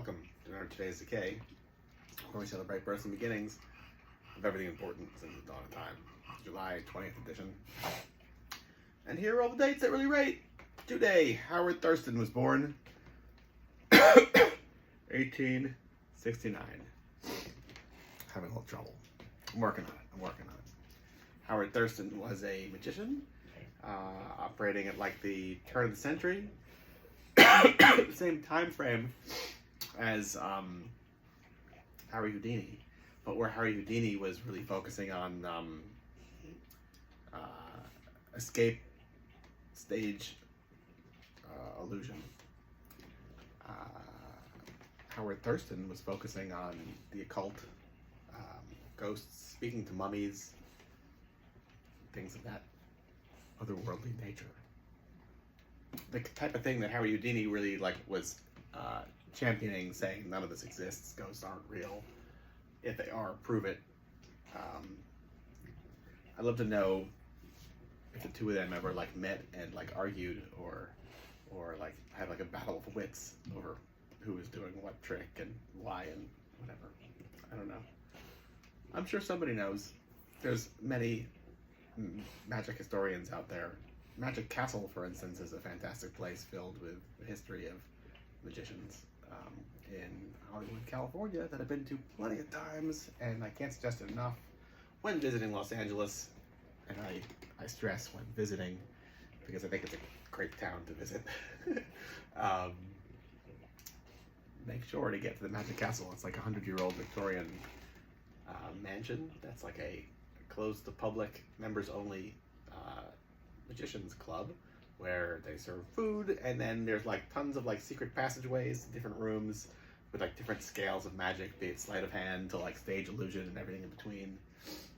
Welcome to today's Decay, where we celebrate births and beginnings of everything important since the dawn of time. July 20th edition. And here are all the dates that really rate. Today, Howard Thurston was born 1869. Having a little trouble. I'm working on it. Howard Thurston was a magician, operating at like the turn of the century, the same time frame as Harry Houdini, but where Harry Houdini was really focusing on escape stage illusion. Howard Thurston was focusing on the occult, ghosts, speaking to mummies, things of that otherworldly nature. The type of thing that Harry Houdini really was championing, saying none of this exists, ghosts aren't real. If they are, prove it. I'd love to know if the two of them ever met and argued or had a battle of wits over who was doing what trick and why and whatever. I don't know. I'm sure somebody knows. There's many magic historians out there. Magic Castle, for instance, is a fantastic place filled with the history of magicians in Hollywood, California, that I've been to plenty of times, and I can't suggest it enough when visiting Los Angeles. And I stress when visiting, because I think it's a great town to visit. Make sure to get to the Magic Castle. It's like a 100-year-old Victorian mansion that's like a closed to public, members only magicians club, where they serve food, and then there's tons of secret passageways, different rooms with different scales of magic, be it sleight of hand to stage illusion and everything in between.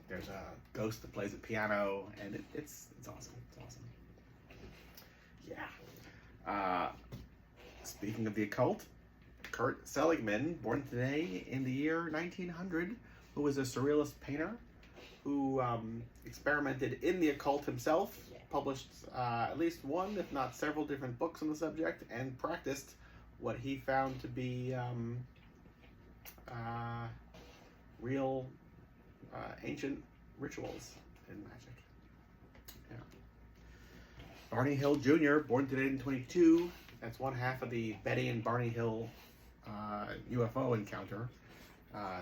There's a ghost that plays a piano, and it's awesome. It's awesome. Yeah. Speaking of the occult, Kurt Seligman, born today in the year 1900, who was a surrealist painter who experimented in the occult himself, published at least one, if not several, different books on the subject, and practiced what he found to be real ancient rituals in magic. Yeah. Barney Hill Jr., born today in 22. That's one half of the Betty and Barney Hill UFO encounter.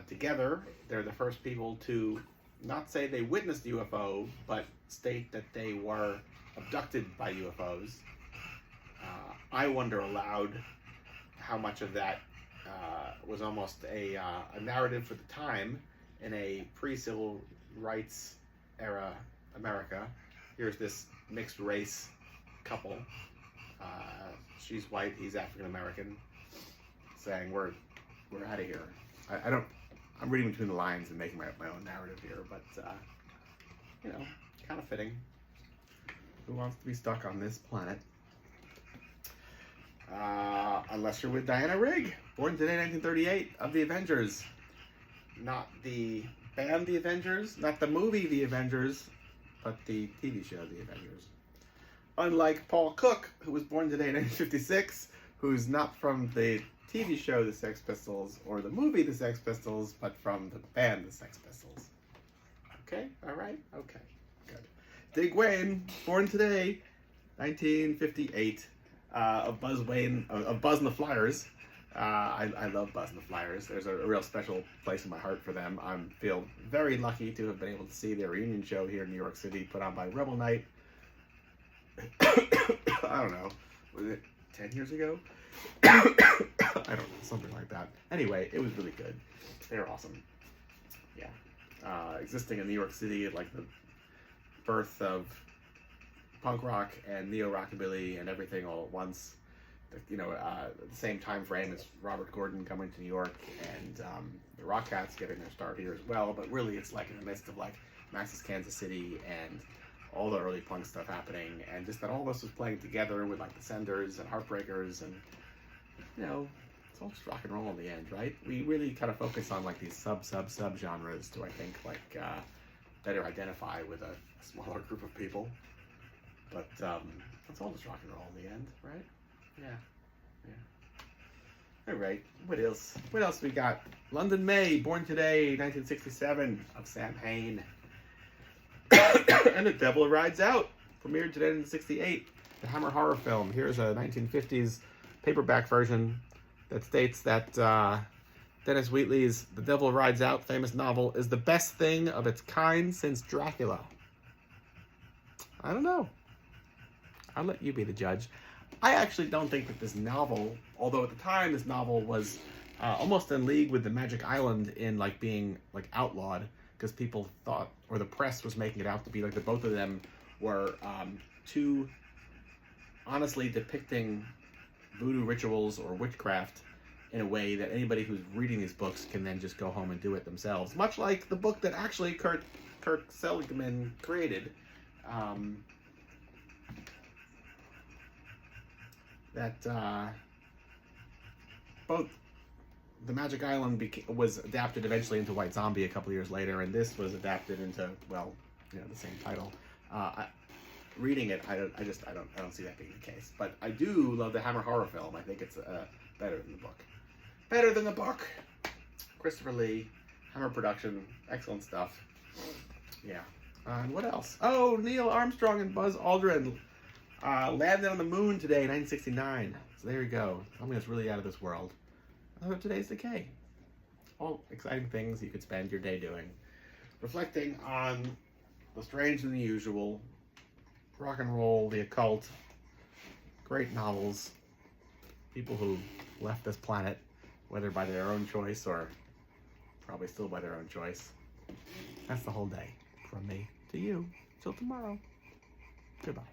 Together, they're the first people to not say they witnessed the UFO, but state that they were abducted by UFOs. I wonder aloud how much of that was almost a narrative for the time in a pre-civil rights era America. Here's this mixed race couple. She's white, he's African American, saying we're out of here. I'm reading between the lines and making my own narrative here, but kind of fitting. Who wants to be stuck on this planet? Unless you're with Diana Rigg, born today, 1938, of the Avengers. Not the band The Avengers, not the movie The Avengers, but the TV show The Avengers. Unlike Paul Cook, who was born today in 1956, who's not from the TV show The Sex Pistols or the movie The Sex Pistols, but from the band The Sex Pistols. Okay, all right, okay, good. Dick Wayne, born today, 1958, of Buzz and the Flyers. I love Buzz and the Flyers. There's a real special place in my heart for them. I feel very lucky to have been able to see their reunion show here in New York City, put on by Rebel Night. I don't know, was it 10 years ago? I don't know, something like that. Anyway, it was really good. They were awesome. Yeah. Existing in New York City at the birth of punk rock and neo-rockabilly and everything all at once. The same time frame as Robert Gordon coming to New York, and the Rockettes getting their start here as well. But really, it's in the midst of Max's Kansas City and all the early punk stuff happening, and just that all this was playing together with the Senders and Heartbreakers, and it's all just rock and roll in the end, right? We really kind of focus on these sub genres to, I think, better identify with a smaller group of people. But it's all just rock and roll in the end, right? Yeah. All right. What else? What else we got? London May, Born Today, 1967, of Sam Hain. And The Devil Rides Out, premiered today in 1968. The Hammer horror film. Here's a 1950s paperback version that states that Dennis Wheatley's The Devil Rides Out famous novel is the best thing of its kind since Dracula. I don't know. I'll let you be the judge. I actually don't think that this novel, although at the time this novel was almost in league with the Magic Island in like being like outlawed, because people thought, or the press was making it out to be like that both of them were too honestly depicting voodoo rituals or witchcraft in a way that anybody who's reading these books can then just go home and do it themselves. Much like the book that actually Kirk Seligman created. Both the Magic Island was adapted eventually into White Zombie a couple years later, and this was adapted into, well, you know, the same title. Reading it, I don't see that being the case. But I do love the Hammer horror film. I think it's better than the book. Better than the book. Christopher Lee, Hammer production, excellent stuff. Yeah. And what else? Oh, Neil Armstrong and Buzz Aldrin landed on the moon today, 1969. So there you go. Something that's really out of this world. Today's Decay. All exciting things you could spend your day doing. Reflecting on the strange and the usual, rock and roll, the occult, great novels, people who left this planet, whether by their own choice or probably still by their own choice. That's the whole day. From me to you. Till tomorrow. Goodbye.